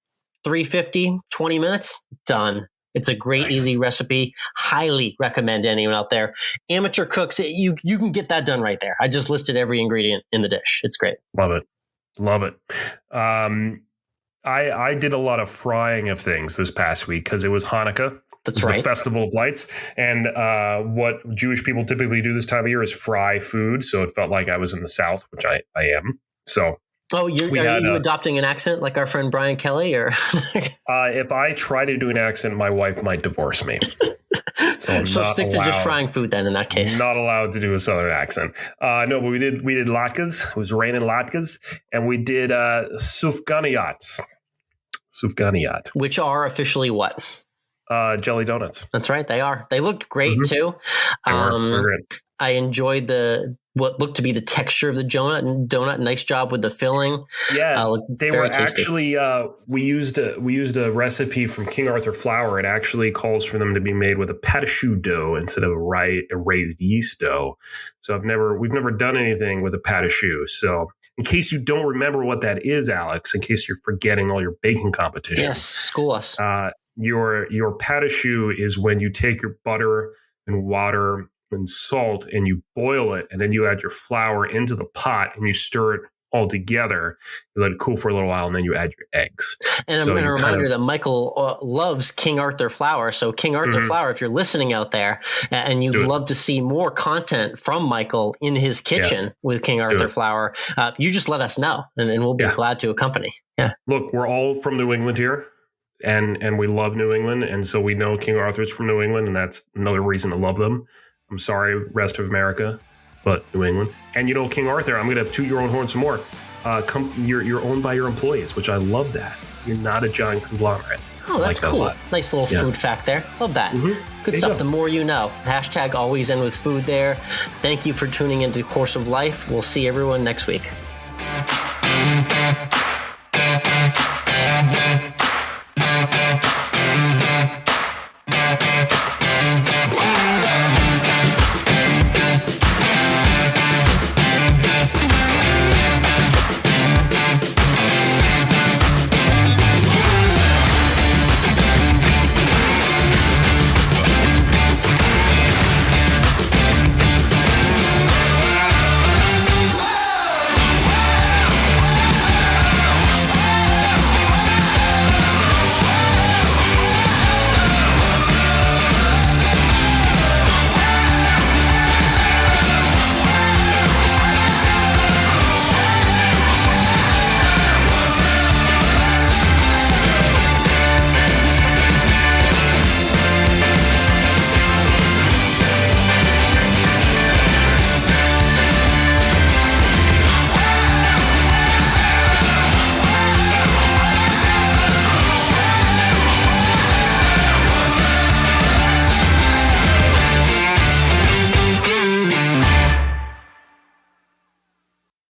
350, 20 minutes, done. It's a great, easy recipe. Highly recommend anyone out there. Amateur cooks, you can get that done right there. I just listed every ingredient in the dish. It's great. Love it. I did a lot of frying of things this past week because it was Hanukkah. That's it's right. the Festival of Lights. And what Jewish people typically do this time of year is fry food. So it felt like I was in the South, which I am. So. Oh, are you adopting an accent like our friend Brian Kelly? Or if I try to do an accent, my wife might divorce me. So stick to just frying food then in that case. Not allowed to do a Southern accent. No, but we did latkes. It was raining latkes. And we did sufganiyat. Sufganiyat. Which are officially what? Jelly donuts. That's right. They are. They looked great too. I enjoyed what looked to be the texture of the donut. Nice job with the filling. Yeah, they were tasty. actually. We used a recipe from King Arthur flour. It actually calls for them to be made with a pâte à choux dough instead of a raised yeast dough. So we've never done anything with a pâte à choux. So in case you don't remember what that is, Alex, in case you're forgetting all your baking competitions, yes, school us. Your pâte à choux is when you take your butter and water and salt and you boil it, and then you add your flour into the pot and you stir it all together. You let it cool for a little while, and then you add your eggs. And a reminder that Michael loves King Arthur flour. So King Arthur flour, if you're listening out there and you'd love to see more content from Michael in his kitchen with King Arthur flour, you just let us know, and we'll be glad to accompany. Yeah. Look, we're all from New England here. And we love New England. And so we know King Arthur's from New England, and that's another reason to love them. I'm sorry, rest of America, but New England. And King Arthur, I'm going to toot your own horn some more. You're owned by your employees, which I love that. You're not a giant conglomerate. Oh, that's cool. Nice little food fact there. Love that. Good stuff. The more you know. #AlwaysEndWithFood there. Thank you for tuning into Course of Life. We'll see everyone next week.